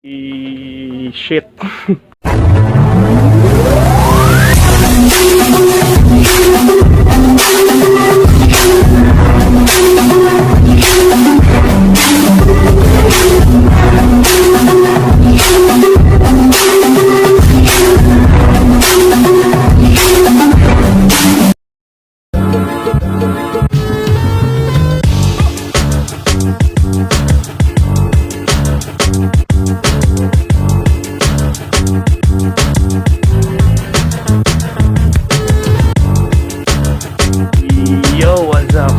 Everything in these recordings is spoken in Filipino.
Shit.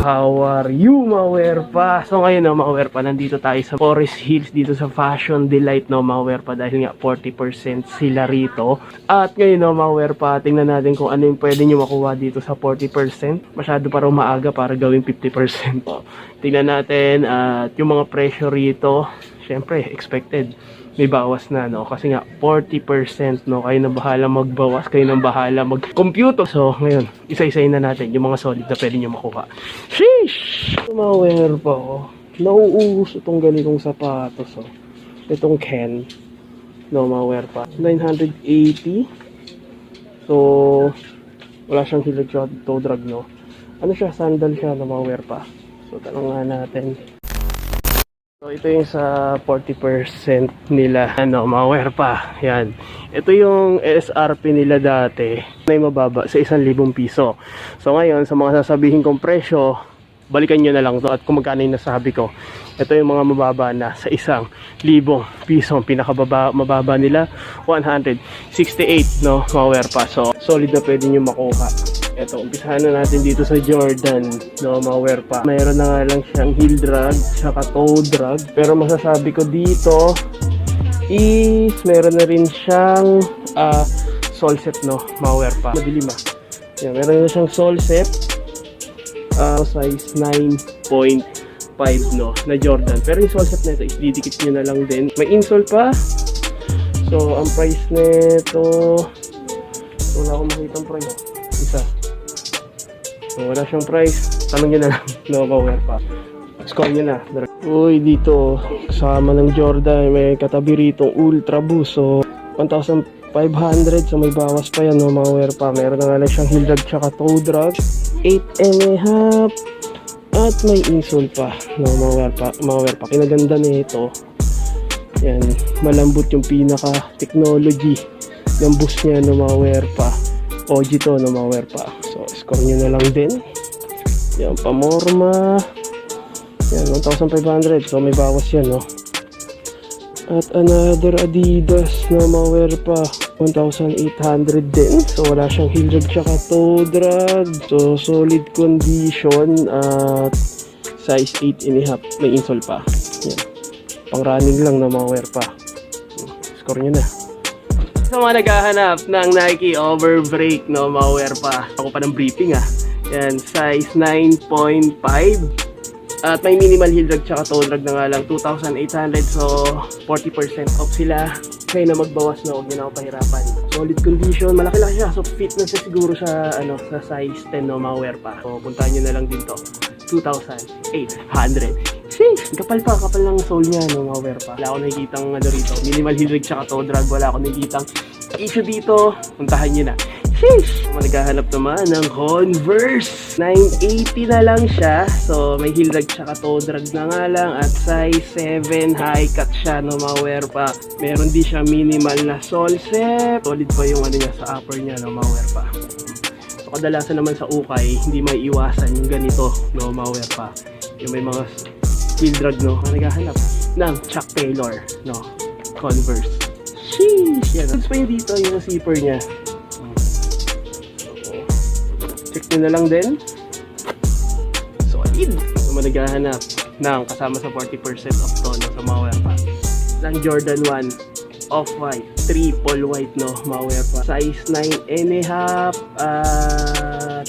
How are you, mga werpa? So ngayon, mga werpa, nandito tayo sa Forest Hills, dito sa Fashion Delight, mga werpa, dahil nga 40% sila rito. At ngayon, mga werpa, tingnan natin kung ano yung pwede nyo makuha dito sa 40%. Masyado pa raw maaga para gawing 50%. Tingnan natin at yung mga presyo rito, syempre expected may bawas na, no? Kasi nga 40%, no? Kayo na bahala magbawas, kayo na bahala mag-compute. So ngayon, isa-isayin na natin yung mga solid na pwede nyo makuha. Sheesh! Tumawer pa, oh. Nauubos itong ganitong sapatos, oh. Itong Ken, no, mawer pa. 980. So wala siyang hilag toe drag, no? Ano siya? Sandal siya, no, mawer pa. So tanong nga natin. So ito yung sa 40% nila, ano, mga pa. Yan. Ito yung SRP nila dati na mababa sa 1,000 piso. So ngayon, sa mga sasabihin kong presyo, balikan nyo na lang to at kung magkano yung nasabi ko. Ito yung mga mababa na sa 1,000 piso. Ang mababa nila 168, no, mga pa. So solid na pwede nyo makuha. Ito, umpisahan na natin dito sa Jordan, no, mga pa. Mayroon na nga lang siyang heel drag, saka toe drag. Pero masasabi ko dito is meron na rin siyang sole set, no, mga pa. Madilim, yan, meron na siyang sole set, size 9.5, no, na Jordan. Pero yung sole set na ito is didikit nyo na lang din. May insole pa. So ang price nito, wala akong makitang price. Isa. So, wala siyang price. Tanong nyo na lang. No, power pa. Score nyo na. Uy, dito kasama ng Jordan, may katabi ritong Ultra Boost. So 1,500. So may bawas pa yan, no, mga wear pa. Meron na nga lang siyang heel drag tsaka toe drag, 8.5. At may insole pa, no, mga wear pa. Kinaganda nito, yan, malambot yung pinaka technology ng boost niya, no, mga wear pa. OG to, no, mga wear pa. So score nyo na lang din. Yan, pamorma. Yan, 1,500. So may bawas yan, no. At another Adidas na mga wear pa, 1,800 din. So wala siyang heel drag tsaka toe drag. So solid condition at size 8.5. May insole pa. Yan, pang running lang na mga wear pa. Score nyo na. Sa mga naghahanap ng Nike Overbreak, no, mga wear pa. Ako pa ng briefing, Yan, size 9.5. At may minimal heel drag tsaka toe drag na nga lang, 2,800. So 40% off sila. Kaya na magbawas, na huwag nyo na ako pahirapan. Solid condition, malaki-laki siya. So fit na siya siguro sa, sa size 10, no, mga wear pa. So puntahan nyo na lang din to, 2,800. Sheesh! Kapal ng sole niya, no, mga wear pa. Wala akong nakikitang rito, minimal heel drag tsaka toe drag. Wala akong nakikitang issue dito. Puntahan nyo na. Sheesh! Naghahanap naman ng Converse, 980 na lang siya. So may heel drag tsaka toe drag na nga lang. At size 7, high cut siya, no, mga wear pa. Meron din siya minimal na sole set. Solid pa yung ano niya sa upper niya, no, mga wear pa. So kadalasan naman sa ukay, hindi may iwasan yung ganito, no, mga wear pa. Yung may mga heel drag, no, naghahanap ng Chuck Taylor, no, Converse. Sheesh! Yan. Goods pa yung dito, yung zipper niya. Check nyo na lang din. Solid! So naghahanap ng kasama sa 40% off to, no, sa mga wear pa. Ng Jordan 1 Off-White, triple white, no, mga wear pa. Size 9.5 at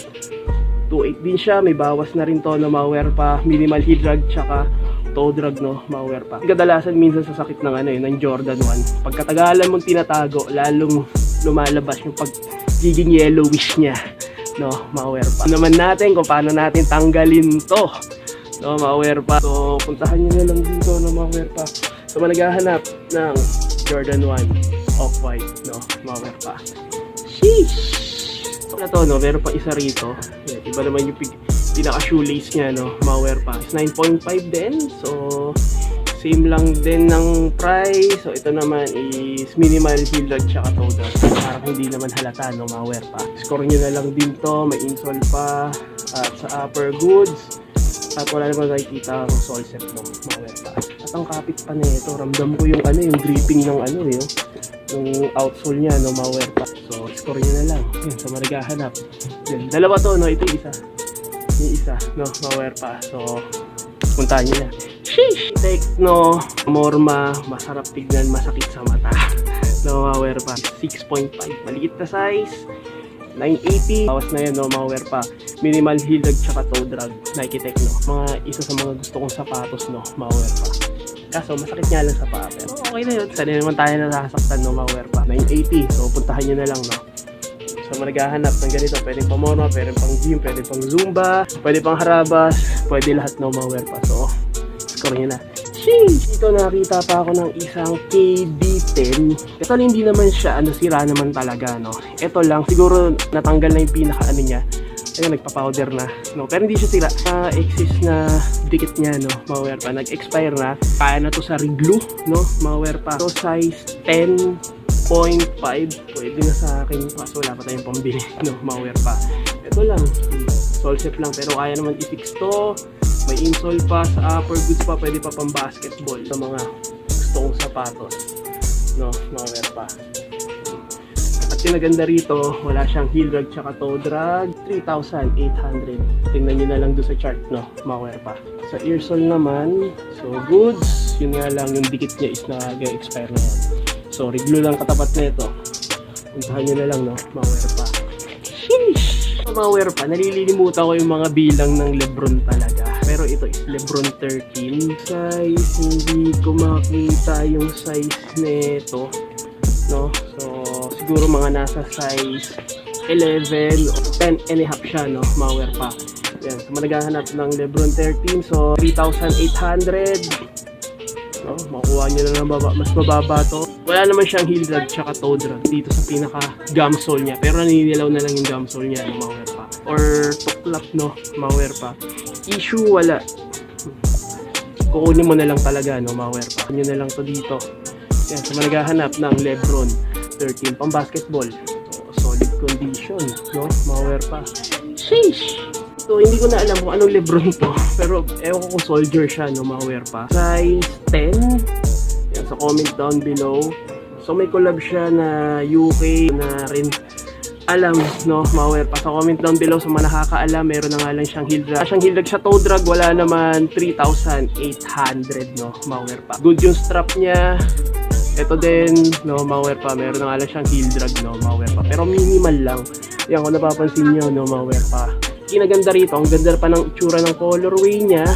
2.8 din siya. May bawas na rin to, no, mga wear pa. Minimal heel drag tsaka toe drag, no, mga wear pa. Kadalasan minsan sa sakit ng ng Jordan 1, pagkatagalan mong tinatago, lalong lumalabas yung pagiging yellowish niya, no, mga wear pa. Naman natin kung paano natin tanggalin to, no, mga wear pa. So puntahan nyo na lang dito, no, mga wear pa. So naghahanap ng Jordan 1 off-white, no, malware pa. Sheesh! Na to, no, meron pa isa rito. Yan, iba naman yung pinaka shoelace niya, no, malware pa. It's 9.5 din. So same lang din ng price. So ito naman is minimal heel lug tsaka toe drag. Parang hindi naman halata, no, malware pa. Score nyo na lang din to, may insole pa at sa upper goods. At wala naman nakikita ang sole set, no, malware pa. At ang kapit pa nito, ramdam ko yung yung gripping ng yung outsole niya, no, malware pa. So score nyo na lang. Yun, sa maragahanap. Yun, dalawa to, no, ito yung isa, no, malware pa. So puntahan nyo na. Sheesh! Tecno, Morma, masarap tignan, masakit sa mata. No, malware pa. 6.5, maliit na size. 980, bawas na yan, no, malware pa. Minimal heel lug tsaka toe drag, Nike Tecno. Isa sa mga gusto kong sapatos, no, malware pa. Kaso masakit nga lang sa paa, pero okay na yun. Sana naman tayo nasasaktan, no, malware pa. 980, so puntahan nyo na lang, no. So managhahanap ng ganito, pwedeng pang Morma, pwedeng pang gym, pwedeng pang Zumba, pwede pang harabas, pwede lahat, no, malware pa. So score nyo na. Sheesh! Dito nakita pa ako ng isang KB10. Ito hindi naman siya, sira naman talaga, no. Ito lang, siguro natanggal na yung pinaka niya. Ayun, nagpa-powder na, no. Pero hindi siya sira. Exist na dikit niya, no, malware pa. Nag-expire na. Kaya na to sa reglue, no, malware pa. So size 10.5. Pwede na sa akin. Kaso wala pa tayong pambili, no, malware pa. Ito lang. Sole set lang. Pero kaya naman i-fix to. May insole pa, sa upper goods pa, pwede pa pang basketball sa mga gusto kong sapatos, no, malware pa. At pinaganda rito, wala siyang heel drag tsaka toe drag, 3,800. Tingnan nyo na lang doon sa chart, no, malware pa. Sa earsole naman, so goods, yun nga lang, yung dikit niya is nag-expire na yan. So reglue lang katapat na ito. Puntahan nyo na lang, no, malware pa. Sheesh! Malware pa, nalililimutan ko yung mga bilang ng Lebron talaga. Pero ito is Lebron 13 size, hindi ko makita yung size nito, no. So siguro mga nasa size 11 o 10 and a half siya, no, malware pa. Yan, so managhahanap ng Lebron 13, so 3,800, no, makuha nyo na ng mas mababa to. Wala naman siyang heel drag tsaka toe drag dito sa pinaka gum sole niya, pero naninilaw na lang yung gum sole niya, no, malware pa. Or tuklap, no, malware pa. Issue, wala. Kukunin mo na lang talaga, no, malware pa. Kunin na lang to dito. Yan, so managhahanap ng Lebron 13 pang basketball. So, solid condition, no, malware pa. Sheesh! So, hindi ko na alam kung anong Lebron to. Pero, ewan ko kung soldier siya, no, malware pa. Size 10. Yan, so comment down below. So, may collab siya na UK na rin alam, no, malware pa. Sa comment down below sa mga nakakaalam, meron na nga lang siyang heel drag. Siyang heel drag sa toe drag, wala naman, 3,800, no, malware pa. Good yung strap niya. Ito din, no, malware pa. Meron na nga lang siyang heel drag, no, malware pa. Pero minimal lang. Yan, kung napapansin nyo, no, malware pa. Kinaganda rito, ang ganda pa ng itsura ng colorway niya.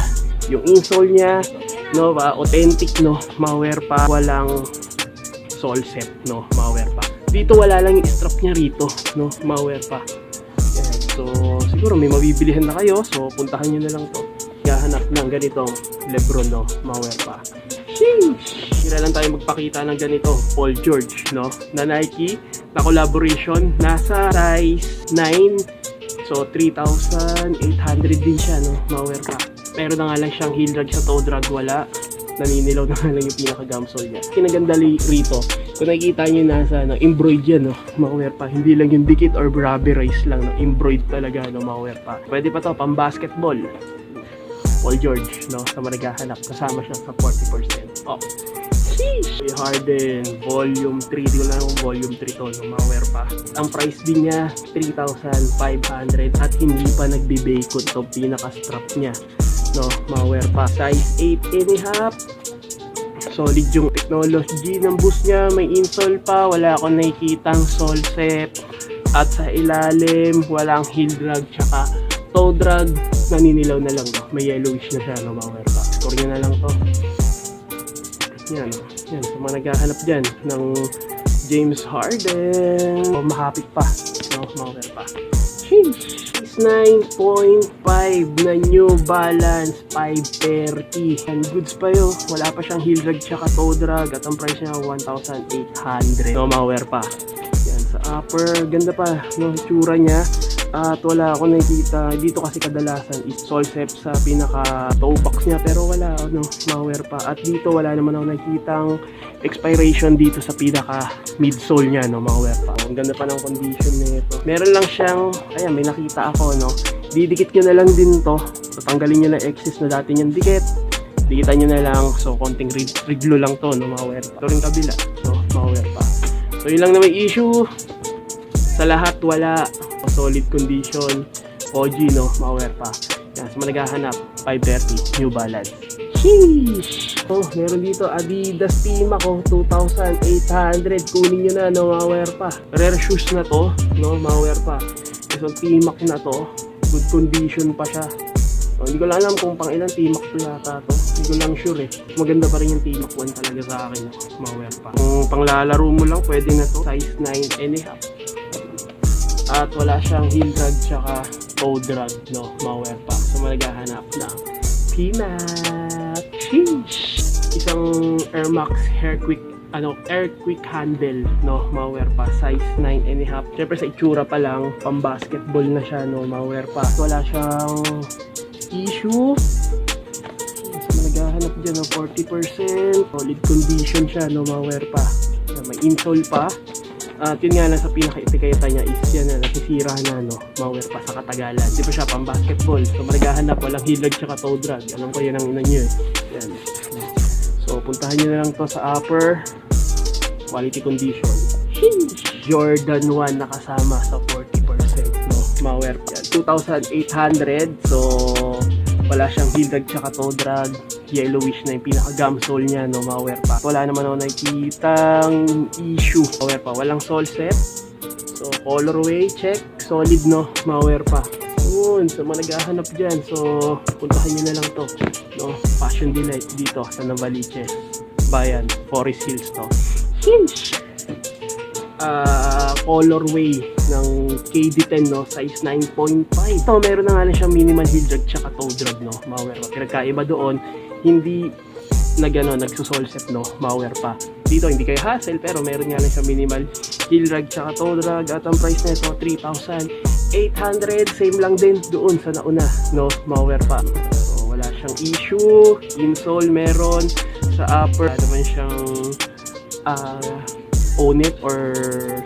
Yung insole niya, no, authentic, no, malware pa. Walang sole set, no, malware pa. Dito wala lang yung strap niya rito, no, malware pa. Yan. So siguro may mabibilihan na kayo, so puntahan nyo na lang to. Gahanap ng ganitong Lebron, no, malware pa. Sheesh! Kira lang tayo magpakita ng ganito, Paul George, no, na Nike, na collaboration, nasa size 9. So 3,800 din siya, no, malware pa. Meron na nga lang siyang heel drag sa toe drag, wala. Naninilaw na nga lang yung pinaka-gamsole niya. Kinaganda rito, kung nakikita nyo nasa embroid yan, no, malware pa. Hindi lang yung dikit or rubberized lang, no, embroid talaga, no, malware pa. Pwede pa to pang basketball. Paul George, no, sa managahanap, kasama siya sa 40% off. Sheesh! Harden volume 3, di ko na kung volume 3 to, no, malware pa. Ang price din niya 3,500 at hindi pa nagbe-bacon to, pinaka-strap niya, no, malware pa. Size 8 and a half. Solid yung technology ng boost niya. May insole pa, wala akong nakikitang sole set. At sa ilalim, walang heel drag tsaka toe drag. Naninilaw na lang, no? May yellowish na siya, no, malware pa. Score nyo na lang to. Yan, yan. So mga naghahanap dyan ng James Harden, o mahapit pa, no, malware pa. Sheesh! 9.5 na New Balance 530. And goods pa yun. Wala pa siyang heel drag tsaka toe drag. At ang price niya 1,800. No, malware pa. Yan, sa upper. Ganda pa, no, tsura niya. At wala ako nakikita. Dito kasi kadalasan is Solsep sa pinaka toe box niya. Pero wala, no, malware pa. At dito wala naman ako nakikitang expiration dito sa pinaka midsole niya, no, malware pa. Ang ganda pa ng condition nito. Meron lang siyang, ayan, may nakita ako, no. Didikit nyo na lang din to. Tatanggalin nyo na excess na dati niyang dikit. Dikitan nyo na lang. So, konting riglo lang to, no, malware pa. Ito rin kabila, no, malware pa. So, yun lang na may issue. Sa lahat, wala. Solid condition. OG, no, malware pa. Yan, sa mga naghahanap, 530 New Balance. Sheesh! Oh, meron dito Adidas Pima ko 2,800. Kunin nyo na, no, malware pa. Rare shoes na to, no, malware pa. So, T-Mac na to. Good condition pa siya. So, hindi ko lang alam kung pang ilang T-Mac to yata to. Hindi ko lang sure eh. Maganda pa rin yung T-Mac 1 talaga sa akin. Malware pa. Kung panglalaro mo lang, pwede na to. Size 9.5. At wala siyang heel drag tsaka toe drag, no, malware pa. So, malagahanap na P-Mac. Sheesh! Isang Air Max Air Quick handle, no, malware pa. Size 9.5. Siyempre sa itsura pa lang, pang basketball na siya, no, malware pa. Wala siyang issue. So, naghahanap dyan ng 40%. Solid condition siya, no, malware pa. May insole pa. At yun nga lang sa pinaka-etiketa niya is yan na nasisira na, no, malware pa sa katagalan. Di pa siya pang basketball. So maghahanap, walang heel drag tsaka toe drag. Alam ko yan ang ina nyo eh. Yan. So puntahan nyo na lang to sa upper. Quality condition. Sheesh! Jordan 1 nakasama sa 40%, no, malware pa. 2,800. So wala siyang heel drag tsaka toe drag. Yellowish na yung pinaka-gum sole niya, no, malware pa. Wala naman ako nakikitang issue. Malware pa. Walang sole set. So, colorway, check. Solid, no, malware pa. Yun. So, managahanap dyan. So, puntahan nyo na lang to. No, Fashion Delight dito sa Novaliches. Bayan. Forest Hills, to. Sheesh! Colorway ng KD10, no, size 9.5. Ito, meron na nga lang siyang minimal heel drag tsaka toe drag, no, malware pa. Pinagkaiba doon, hindi nagsusolsep, no, malware pa. Dito hindi kayo hassle, pero meron nga lang siyang minimal heel drag tsaka toe drag. At ang price nito 3,800. Same lang din doon sa nauna, no, malware pa. So wala siyang issue. Insole meron. Sa upper naman siyang own it or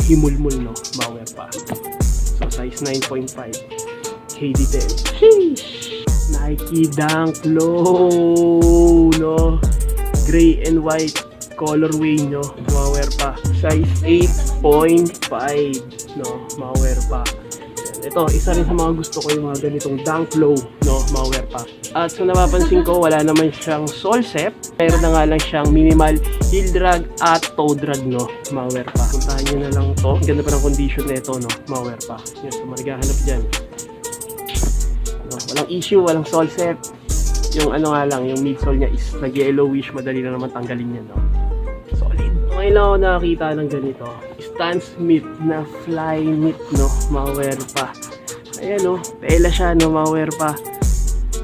himulmul, no, malware pa. So size 9.5 KD10. Sheesh! Nike Dunk Low, no, gray and white colorway, no, malware pa. Size 8.5, no, malware pa. Ito, isa rin sa mga gusto ko yung mga ganitong Dunk Low, no, malware pa. At so napapansin ko, wala naman siyang solsep. Meron na nga lang siyang minimal heel drag at toe drag, no, malware pa. Puntahan nyo na lang to. Ang ganda pa ng condition na ito, no, malware pa. Yan, so maghahanap dyan. No, walang issue, walang solsep. Yung ano nga lang, yung midsole niya is nag-yellowish. Madali na naman tanggalin yan, no. Solid. Ngayon lang ako nakakita ng ganito. Stan Smith na fly knit, no, malware pa. Ayan, no, tela siya, no, malware pa.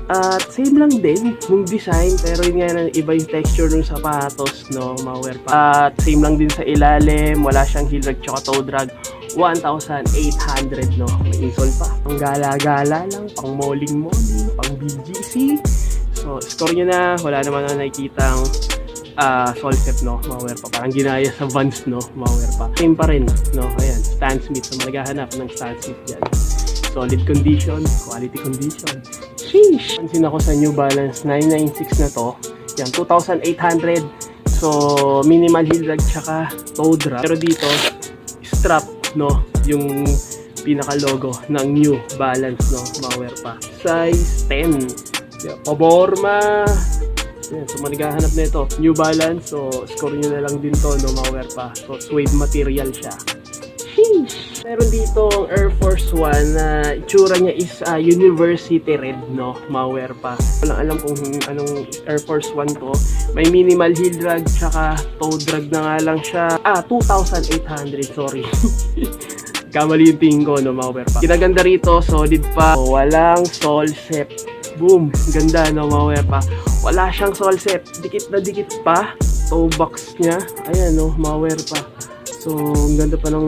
At same lang din yung design, pero yun nga, iba yung texture ng sapatos, no, malware pa. At same lang din sa ilalim, wala siyang heel drag tsaka toe drag. 1,800, no, may insole pa. Pang gala-gala lang, pang moling-moling, pang BGC. So score nyo na, wala naman na nakikitang solsep, no, malware pa. Parang ginaya sa Vans, no, malware pa. Same pa rin, no, ayan, Stan Smith. So maghahanap ng Stan Smith dyan. Solid condition, quality condition. Sheesh! Pansin ako sa New Balance 996 na to. Yan, 2,800. So, minimal heel drag tsaka toe drag. Pero dito, strap, no, yung pinaka-logo ng New Balance, no, malware pa. Size 10. Yan, paborma. Yan, so maghahanap na ito. New Balance, so score nyo na lang din to, no, malware pa. So, suede material siya. Sheesh! Meron dito ang Air Force 1 na itsura niya is University Red, no, malware pa. Walang alam kung anong Air Force 1 to. May minimal heel drag tsaka toe drag na nga lang siya. 2,800, sorry. Kamali yung tingin ko, no, mga werpa. Kinaganda rito, solid pa. Walang solsep. Boom! Ganda, no, mga werpa. Wala siyang solsep. Dikit na dikit pa. Toe box niya. Ayan, no, mga werpa. So, ang ganda pa ng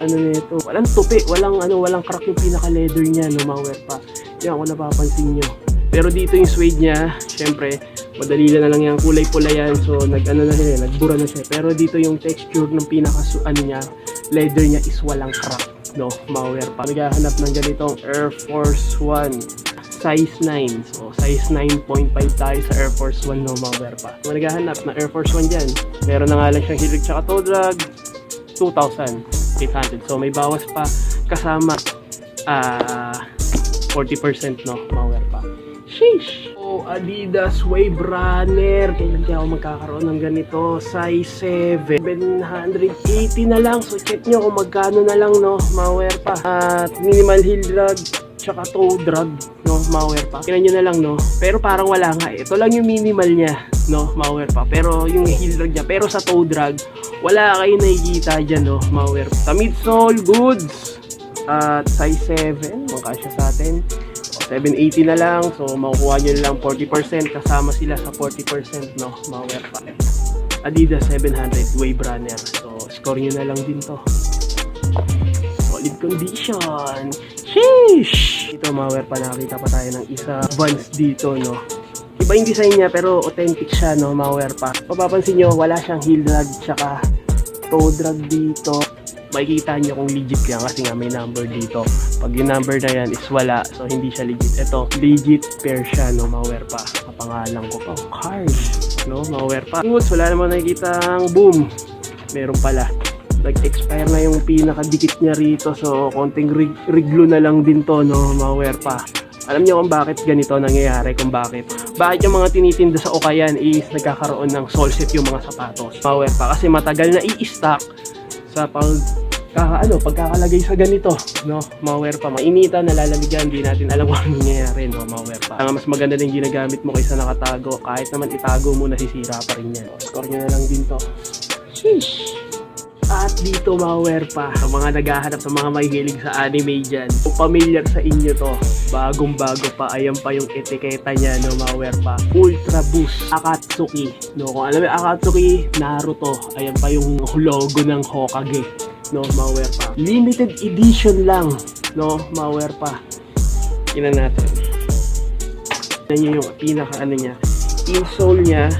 ano nito. Walang tupi. Walang crack yung pinaka-leather niya, no, mga werpa. Yan, kung napapansin nyo. Pero dito yung suede niya, syempre, madali na lang yung kulay pula yan. So, nagbura na siya. Pero dito yung texture ng niya, leather niya is walang crack, no, mga werpa. Naghahanap ng ganitong Air Force 1 size 9. So, size 9.5 tayo sa Air Force 1, no, mga werpa. Naghahanap ng Air Force 1 dyan. Meron na nga lang siyang hilig tsaka toe drag, 2,800. So, may bawas pa kasama 40%, no, mga werpa. Sheesh! So, Adidas Wave Runner. Kailan kaya ako magkakaroon ng ganito? Size 7. 780 na lang. So, check nyo kung magkano na lang, no, mga werpa. At minimal heel drag, tsaka toe drag, no, mga werpa. Tingnan nyo na lang, no. Pero parang wala nga. Ito lang yung minimal niya, no, mga werpa. Pero yung heel drag niya. Pero sa toe drag, wala kayo nakikita dyan, no, mga werpa. Sa midsole goods. At size 7. Magkasya sa atin. 780 na lang. So, makukuha nyo lang 40%. Kasama sila sa 40%, no, mga werpa. Adidas 700 Wave Runner. So, score nyo na lang din to. Solid condition. Sheesh! Ito, mga werpa, nakakita pa tayo ng isa Vans dito, no. Iba yung design niya, pero authentic siya, no, mga werpa. Mapapansin nyo, wala siyang heel drag, tsaka toe drag dito. Makikita nyo kung legit yan kasi nga may number dito. Pag yung number na yan is wala, so hindi siya legit. Ito, legit pair siya, no, mga werpa. Kapangalan ko pa, card, no, mga werpa. Goods, wala naman nakikita ang boom. Meron pala. Nag-expire na yung pinakadikit niya rito, so konting riglo na lang din to, no, mga werpa. Alam niyo kung bakit ganito nangyayari, kung bakit yung mga tinitinda sa Okayan is nagkakaroon ng solset yung mga sapatos, mga werpa. Kasi matagal na i-stock sa pagkakalagay sa ganito, no, mga werpa. Mainitan, nalalamigan, hindi natin alam kung ano nangyayari, no, mga werpa. Ang mas maganda din ginagamit mo kaysa nakatago. Kahit naman itago mo, nasisira pa rin yan. Score nyo na lang din to. Sheesh! At dito, mga werpa, sa mga naghahanap, sa mga mahihilig sa anime dyan, kung familiar sa inyo to, bagong bago pa, ayan pa yung etiketa niya, no, mga werpa. Ultra Boost Akatsuki, no, kung alam mo Akatsuki, Naruto, ayan pa yung logo ng Hokage, no, mga werpa. Limited edition lang, no, mga werpa. Tingnan natin. Tingnan nyo yung pinaka niya, insole niya.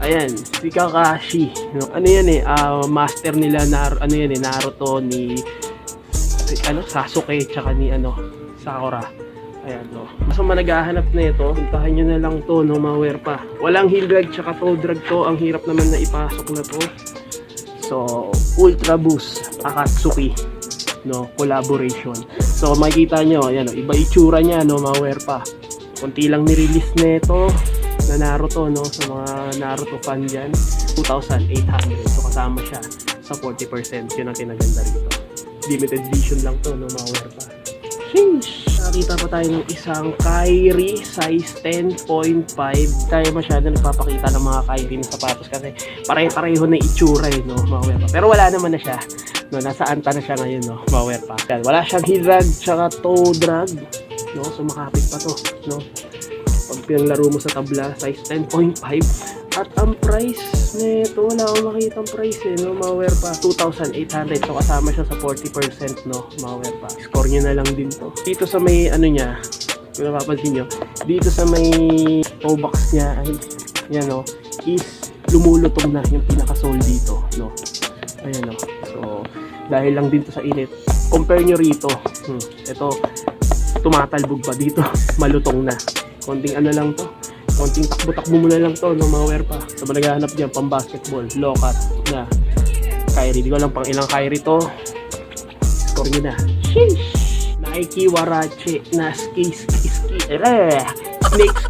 Ayan, si Kakashi, no? Ano yan master nila Naruto ni Sasuke tsaka ni Sakura. Ayan, no. So managahanap na ito, puntahan nyo na lang to, no, mga werpa. Walang heel drag tsaka toe drag to, ang hirap naman na ipasok na to. So, Ultra Boost Akatsuki, no, collaboration. So makikita nyo, ayan, no, iba itsura niya, no, mga werpa. Kunti lang ni-release nito na Naruto, no, sa mga Naruto fan dyan, 2,800. So kasama siya sa 40%. Yun ang kinaganda rito. Limited edition lang to, no, mga werpa. Sheesh! Nakita pa tayo ng isang Kyrie size 10.5. Tayo masyado nagpapakita ng mga Kyrie na sapatos kasi pare-pareho na itsura, no, mga werpa. Pero wala naman na siya, no, nasa anta na siya ngayon, no, mga werpa. Wala siyang heel drag tsaka toe drag, no, so makapit pa to, no. Pag pinanglaro mo sa tabla, size 10.5. At ang price nito, wala akong makita ang price, no, mga werpa. 2,800. So kasama siya sa 40%, no, mga werpa. Score nyo na lang din to. Dito sa may niya, kung napapansin nyo, dito sa may toe box niya, yan, no, is lumulutong na yung pinaka-sole dito, no. Ayan, no. So dahil lang din to sa init, compare nyo rito, ito tumatalbog pa, dito malutong na. Konting lang to, konting takbo-takbo mo na lang to, no, mga werpa. So naghahanap dyan pang basketball, low cut na Kyrie. Di ko lang pang ilang Kyrie to. Score nyo na. Sheesh! Nike Warache na snake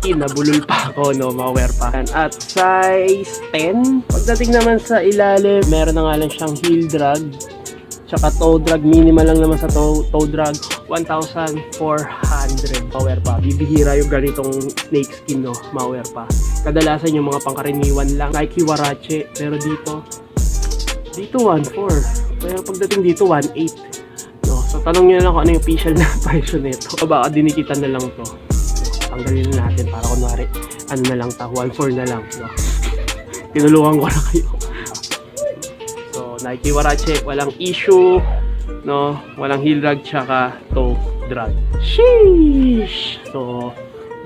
skin na bulol pa ako, no, mga werpa. At size 10. Pagdating naman sa ilalim, meron na nga lang siyang heel drag tsaka toe drag. Minimal lang naman sa toe drag, 1,400. Mga pa. Bibihira yung ganitong snake skin, no, mga pa. Kadalasan yung mga pangkaraniwan lang, Nike Warache. Pero dito 1,400. Pero pagdating dito 1,800. So, tanong nyo na lang kung ano yung official na presyo nito. O baka dinikitan na lang to. Tanggalin na natin para kunwari, ano na lang ta, 1.4 na lang. So, tinulungan ko na kayo. So, Nike Huarache, walang issue, no? Walang heel drag, tsaka toe drag. Sheesh! So,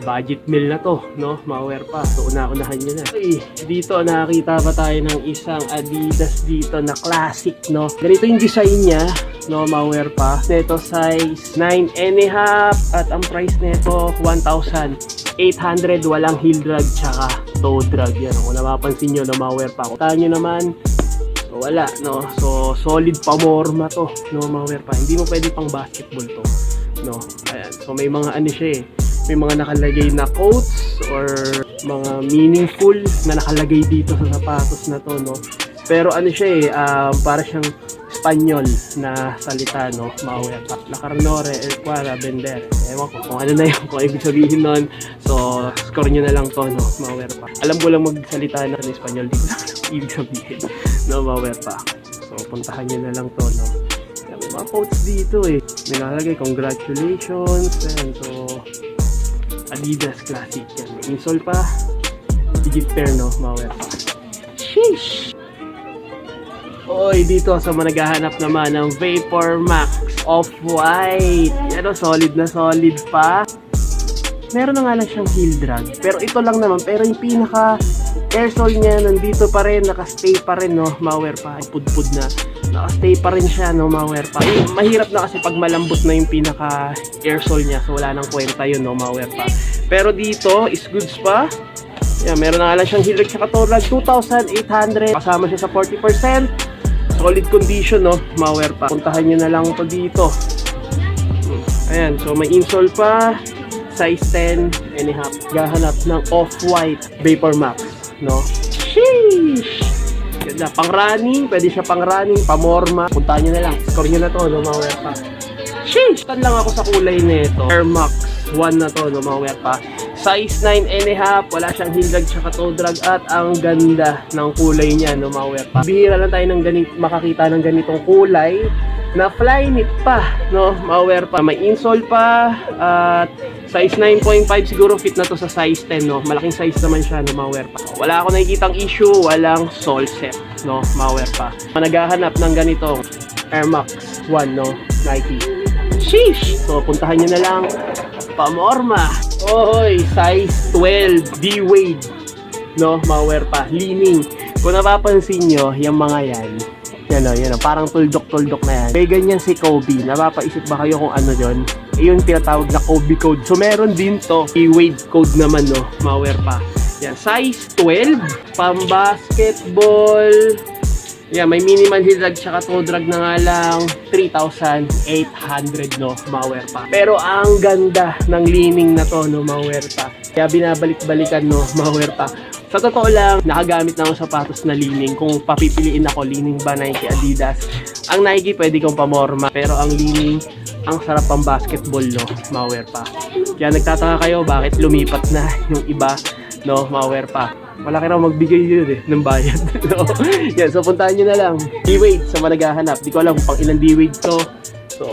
budget meal na to, no? Maware pa. So, una-unahan nyo na. Okay, dito nakakita pa tayo ng isang Adidas dito na classic, no? Ganito yung design niya, no? Maware pa. Neto size 9.5 at ang price neto 1,800. Walang heel drag tsaka toe drag. Yan, kung napapansin nyo na Maware pa. Kung tayo nyo naman, so, wala, no? So, solid pamorma to, no? Maware pa. Hindi mo pwede pang basketball to, no? Ayan. So, may mga ano siya eh. May mga nakalagay na quotes or mga meaningful na nakalagay dito sa sapatos na to, no? Pero ano siya eh, para siyang Espanyol na salita, no? Maware pa. La carnore, el cuara, vender. Ewan ko kung ano na yun, kung ibig sabihin nun. So, score nyo na lang to, no? Maware pa. Alam ko lang magsalita na ng Espanyol, di ko lang ibig sabihin, no? Maware pa. So, puntahan nyo na lang to, no? May mga quotes dito eh. May nakalagay, congratulations. And so, Adidas Classic yan. May insole pa. Digit pair, no? Maware pa. Sheesh! Oy, dito sa managahanap naman ng Vapor Max Off-White. Yan o, solid na solid pa. Meron na nga lang siyang heel drag. Pero ito lang naman. Pero yung pinaka airsole niya, nandito pa rin. Nakastay pa rin, no? Maware pa. Pudpud na. Nakastay pa rin siya, no? Maware pa. Ay, mahirap na kasi pag malambot na yung pinaka airsole niya. So, wala nang kwenta yun, no? Maware pa. Pero dito, is goods pa. Yan, meron na nga lang siyang heel drag sa toe drag. 2,800. Kasama siya sa 40%. Solid condition, no? Maware pa. Puntahan nyo na lang ito dito. Ayan, so may insole pa. Size 10.5. Gahanap ng Off-White Vapor Max, no? Sheesh! Ganda, pang running. Pwede siya pang running, pamorma. Puntahan nyo na lang. Score nyo na to, no? Maware pa. Sheesh! Tan lang ako sa kulay nito. Air Max 1 na to, no? Maware pa. Size 9.5, wala siyang heel drag tsaka toe drag at ang ganda ng kulay niya, no? Maware pa. Bihira lang tayo ng makakita ng ganitong kulay na Flyknit pa, no? Maware pa. May insole pa at size 9.5 siguro fit na to sa size 10, no? Malaking size naman siya, no? Maware pa. Wala ako nakikitang issue, walang sole set, no? Maware pa. Naghahanap ng ganitong Air Max 1, no? Nike. Sheesh! So, puntahan nyo na lang. Pamorma. Oy, size 12 D-Wade, no? Maware pa. Leaning. Kung napapansin nyo, yung mga yan o, parang tuldok-tuldok na yan. May ganyan si Kobe. Napapaisip ba kayo kung ano yun? Yung tinatawag na Kobe code. So, meron din to. D-Wade code naman, no? Maware pa. Yan, size 12. Pang-basketball. Yeah, may minimal heel drag tsaka toe drag na nga lang 3,800, no? Maware pa. Pero ang ganda ng leaning na to, no? Maware pa. Kaya binabalik-balikan, no? Maware pa. Sa totoo lang, nakagamit na ako sapatos na leaning. Kung papipiliin ako, leaning ba Nike, Adidas? Ang Nike, pwede kong pamorma. Pero ang leaning, ang sarap pang basketball, no? Maware pa. Kaya nagtataka kayo, bakit lumipat na yung iba, no? Maware pa. Wala ka raw magbigay yun eh, ng bayad. No? Yan, so puntahan nyo na lang. D-Wade sa managahanap. Di ko alam kung pang ilang D-Wade to. So,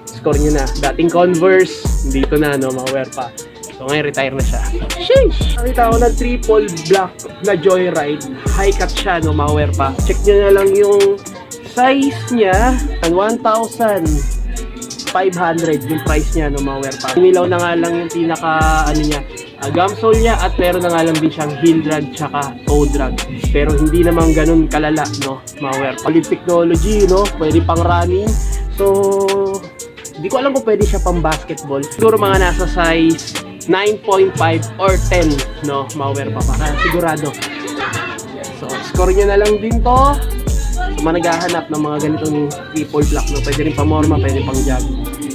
score nyo na. Dating Converse, dito na, no? Maware pa. So, ngayon retire na siya. Sheesh! Nakita ko ng triple black na Joyride. High cut siya, no? Maware pa. Check nyo na lang yung size niya. 1,500 yung price niya, no? Maware pa. Nilaw na nga lang yung pinaka, ano niya, gumsole niya at meron na nga lang din siyang heel drag tsaka toe drag. Pero hindi naman ganun kalala, no? Maware pa. Solid technology, no? Pwede pang running. So, hindi ko alam kung pwede siya pang basketball. Siguro mga nasa size 9.5 or 10, no? Maware pa para sigurado. So, score nyo na lang din to. So, naghahanap ng mga ganitong triple black, no? Pwede rin pamorma, pwede pang jog.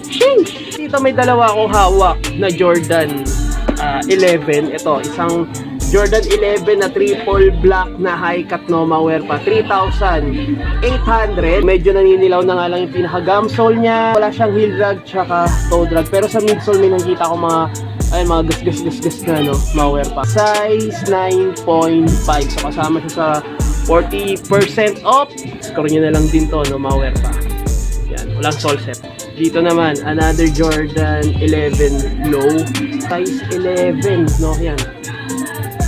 Sheesh! Dito may dalawa akong hawak na Jordan 11. Ito, isang Jordan 11 na triple black na high cut, no? Maware pa. 3,800. Medyo naninilaw na nga lang yung pinaka-gumsole niya. Wala siyang heel drag tsaka toe drag. Pero sa midsole may nakita ko mga gas na, no? Maware pa. Size 9.5. So, kasama siya sa 40% off. Score nyo na lang din to, no? Maware pa. Yan. Walang sole set. Dito naman, another Jordan 11 low. Size 11, no? Yan.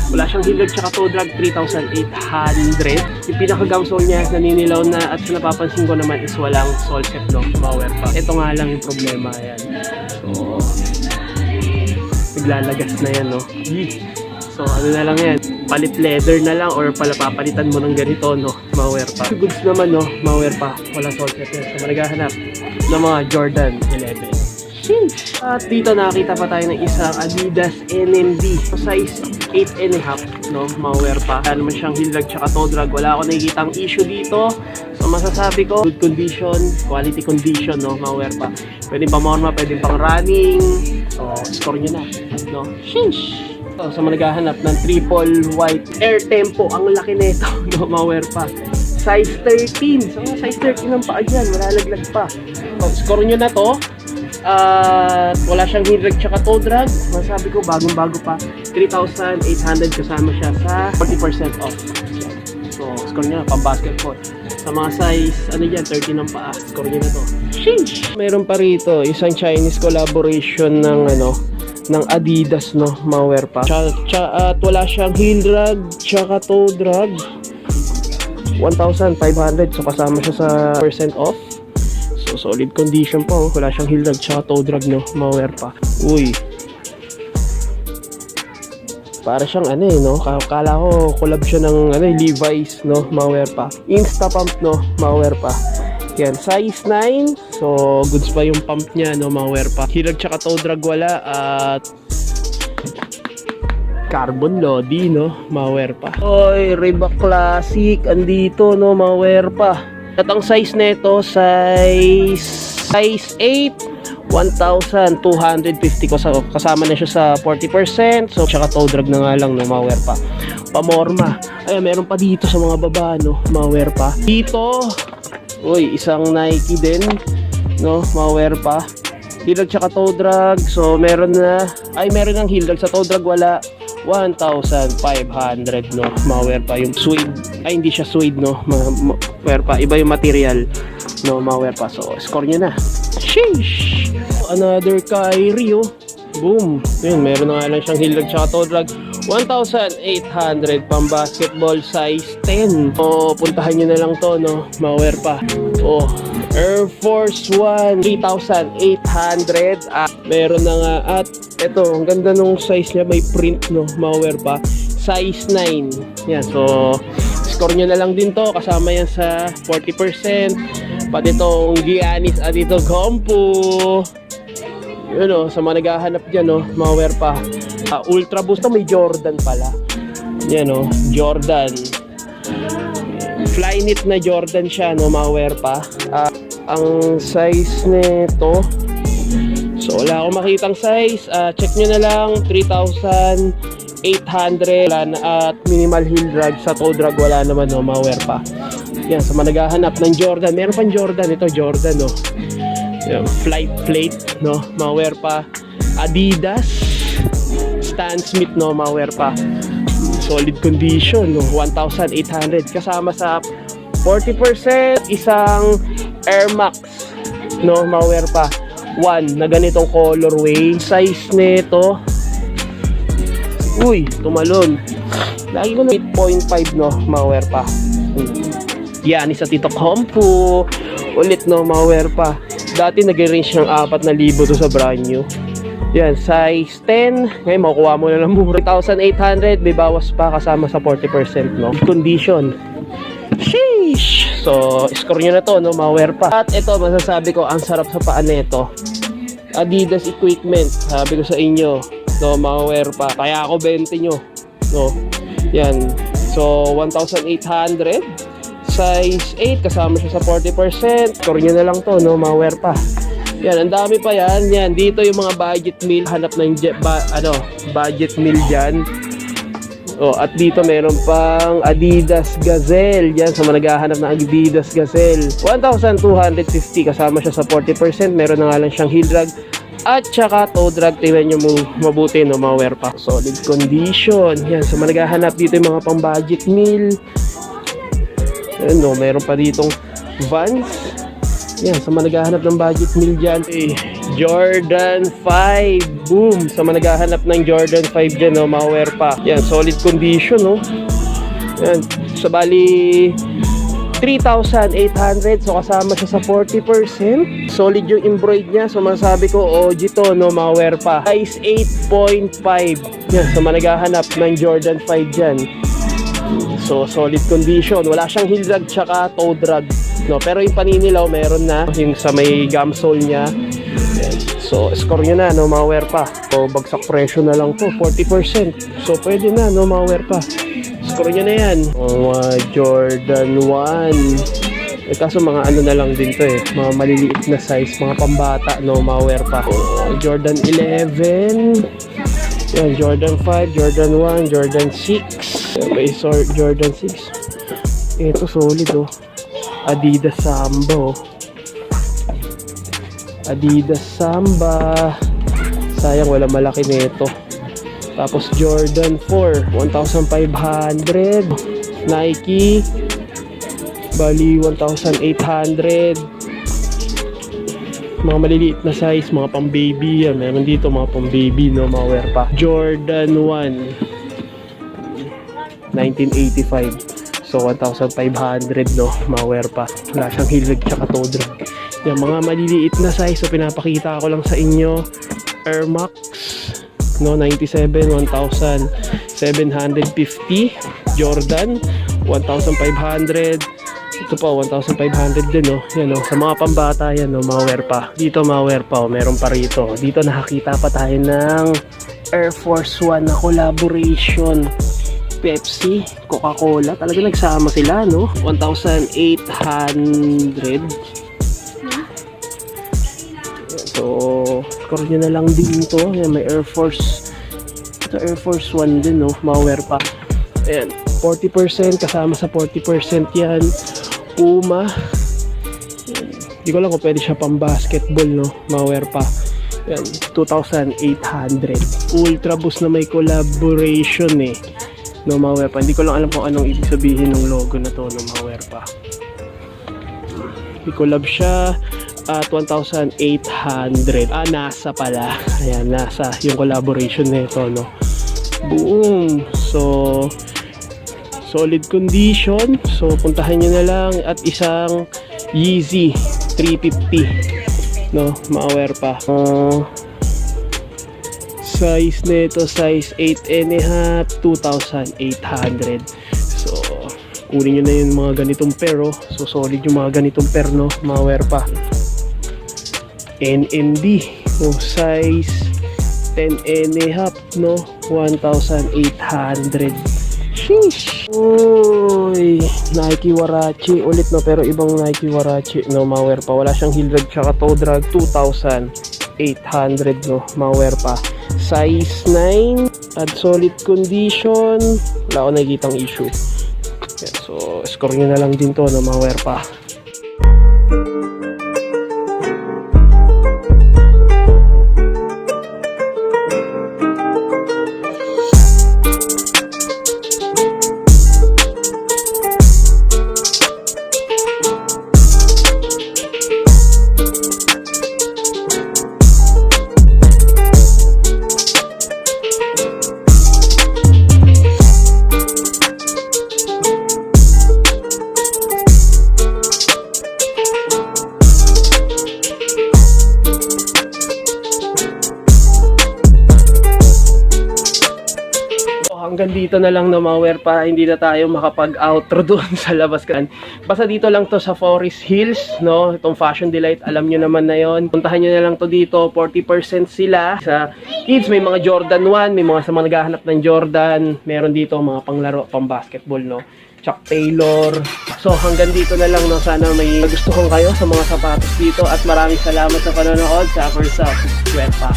Wala siyang heel drag tsaka toe drag, 3,800. Yung pinaka-gum sole niya, naninilaw na, at sa napapansin ko naman is walang sole set, no? Mawer pa. Ito nga lang yung problema, yan. So, naglalagas na yan, no? So, ano na lang yan, palit leather na lang or papalitan mo ng ganito, no? Mawer pa. Goods naman, no? Mawer pa. Walang sole set yan. So, naghahanap ng mga Jordan 11. Sheesh! At dito nakita pa tayo ng isang Adidas NMD. So, size 8.5, no? Mawer pa. Wala naman siyang heel drag tsaka toe drag. Wala ako nakikitang issue dito. So, masasabi ko, good condition, quality condition, no? Mawer pa. Pwede pa morma, pwede pang running. So, score nyo na, no? Sheesh! So, naghahanap ng triple white air tempo. Ang laki nito, no? Mawer pa. Size 13. So, size 13 ang paa dyan. Wala laglag pa. So, score nyo na to. At wala siyang heel drag tsaka toe drag. Masabi ko, bagong-bago pa. 3,800 kasama siya sa 40% off. So, score nyo na, pang basketball. Sa mga size, ano yan, 13 ang paa. Score nyo na to. Sheesh! Meron pa rito, isang Chinese collaboration ng, ng Adidas, no? Mawer pa. At wala siyang heel drag tsaka toe drag. 1,500. So, kasama siya sa percent off. So, solid condition pa, oh. Wala siyang heel drag tsaka toe drag, no? Mawer pa. Uy. Para siyang no? Kala ko collab siya ng Levi's, no? Mawer pa. Insta pump, no? Mawer pa. Yan, size 9. So, goods pa yung pump niya, no? Mawer pa. Heel drag tsaka toe drag wala. At carbon lodi, no? Mawer pa. Oy, Reebok Classic. Andito, no? Mawer pa. At ang size nito, size 8, 1,250 ko. Kasama na siya sa 40%. So, tsaka toe drag na nga lang, no? Mawer pa. Pamorma. Ay, meron pa dito sa mga baba, no? Mawer pa. Dito, uy, isang Nike din, no? Mawer pa. Heel drag tsaka toe drag. So, meron ng heel drag. Sa toe drag wala. 1,500, no? Mawer pa yung suede. Ay, hindi siya suede, no? Mawer pa. Iba yung material, no? Mawer pa. So, score nyo na. Sheesh! Another Kyrie, oh. Boom! Yun, meron na nga lang siyang heel drag tsaka toe drag. 1,800 pang basketball, size 10. So, puntahan nyo na lang to, no? Mawer pa. Oh, Air Force 1, 3,800. Meron na nga. At eto, ang ganda nung size niya. May print, no? Mawer pa. Size 9. Yan, so score nyo na lang din to. Kasama yan sa 40%. Pati itong Giannis Antetokounmpo. Yun, no? Sa mga naghahanap dyan, no? Mawer pa. Ultra Boost to, may Jordan pala. Yan, no? Jordan. Flyknit na Jordan siya, no? Mawer pa. Ang size nito, so wala akong makitang size. Check nyo na lang. 3,800 at minimal heel drag. Sa toe drag wala naman, no? Mawer pa. Yan, sa mga naghahanap ng Jordan, meron pang Jordan. Ito Jordan, no? Yan, flight plate, no? Mawer pa. Adidas Stan Smith, no? Mawer pa. Solid condition, no? 1,800 kasama sa 40%. Isang Air Max, no? Mawer pa. 1 na ganitong colorway. Size nito, uy, tumalon. Lagi ko na 8.5, no? Mawer pa. Giannis Antetokounmpo ulit, no? Mawer pa. Dati nag-range ng 4,000 to sa brand new. Yan, size 10. Ngayon, makukuha mo na lang mura. 3,800, may bawas pa kasama sa 40%, no? Condition. Sheesh! So, score nyo na to, no? Mawer pa. At ito, masasabi ko, ang sarap sa paa nito. Adidas equipment. Sabi ko sa inyo, no? Mawer pa. Kaya ako 20 nyo, no? Yan. So, 1,800. Size 8, kasama siya sa 40%. Score nyo na lang to, no? Mawer pa. Yan, ang dami pa yan. Yan, dito yung mga budget meal. Hanap ng budget meal dyan. Oh, at dito meron pang Adidas Gazelle. Yan, sa mga naghahanap ng Adidas Gazelle. 1,250, kasama siya sa 40%. Meron na nga lang siyang heel drag. At saka toe drag. Tingnan nyo mo mabuti, no? Mawer pa. Solid condition. Yan, sa mga naghahanap dito yung mga pang budget meal. Ayan, no? Meron pa ditong Vans. Yan, sa mga naghahanap ng budget meal dyan, Jordan 5. Boom! Sa mga naghahanap ng Jordan 5 dyan, no, mga wear pa. Yan, solid condition, no. Yan, sa bali 3,800. So, kasama siya sa 40%. Solid yung embroid niya. So, masasabi ko, OG to, no, mga wear pa. Size 8.5. Yan, sa mga naghahanap ng Jordan 5 dyan. So, solid condition. Wala siyang heel drag tsaka toe drag. No, pero yung paninilaw meron na yung sa may gum sole niya. Yan. So score nyo na, no, mga wear pa. So bagsak presyo na lang to, 40%. So pwede na, no, mga wear pa. Score nyo na yan. Jordan 1. Kaso mga ano na lang din to mga maliliit na size, mga pambata, no, mga wear pa. Jordan 11. Yan, Jordan 5, Jordan 1, Jordan 6. May Jordan 6. Ito solid, oh. Adidas Samba, oh. Adidas Samba. Sayang wala malaki nito. Tapos Jordan 4, 1,500. Nike, bali 1,800. Mga maliliit na size, mga pang baby yan. Meron dito mga pang baby, no, mga wear pa. Jordan 1, 1985. So 1,500, no, mga wear pa. Wala siyang heel drag tsaka toe drag. Yung mga maliliit na size, so pinapakita ko lang sa inyo. Air Max, no, 97, 1,750. Jordan 1,500. Ito pa, 1,500 din, no. Yan, no, sa mga pambata yan, no, mga wear pa. Dito mga wear pa, oh, meron pa rito. Dito nakakita pa tayo ng Air Force 1 na collaboration. Pepsi, Coca-Cola, talaga nagsama sila, no? 1,800. So, score nyo na lang din to. Ayan, may Air Force. Ito Air Force 1 din, no? Maware pa. Ayan, 40%, kasama sa 40% yan. Puma. Hindi ko lang kung pwede siya pang basketball, no? Maware pa. Ayan, 2,800. Ultra Boost na may collaboration, no, mga wear pa. Hindi ko lang alam kung anong ibig sabihin ng logo na to, no, mga wear pa. May collab siya at 1,800. NASA pala. Ayan, NASA yung collaboration nito, no. Boom! So, solid condition. So, puntahan nyo na lang. At isang Yeezy 350, no, mga wear pa. Size nito, size 8.5, 2,800. So, kunin nyo na yung mga ganitong pair, oh. So, solid yung mga ganitong pair, no, mga wear pa. NMD, no, size 10.5, no, 1,800. Sheesh! Uy, Nike Warachi ulit, no, pero ibang Nike Warachi, no, mga wear pa. Wala siyang heel drag tsaka toe drag, 2,800, no, mga wear pa. Size 9 at solid condition, wala ako nakikitang issue. Yeah, so score nyo na lang din to, no, mga wear pa. Hanggang dito na lang, no, mga wear pa. Hindi na tayo makapag-outro doon sa labas kan. Basta dito lang to sa Forest Hills, no. Itong Fashion Delight, alam nyo naman na yon. Puntahan nyo na lang to dito. 40% sila. Sa kids, may mga Jordan 1, may mga sa mga naghahanap ng Jordan. Meron dito mga panglaro, pang basketball, no. Chuck Taylor. So hanggang dito na lang, no. Sana may nagustuhan kayo sa mga sapatos dito. At maraming salamat sa panonood. Sa Versa Wear pa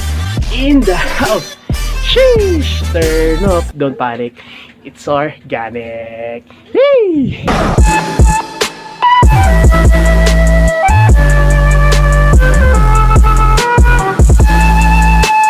in the house. Sheesh! Turn up. Don't panic. It's organic. Hey!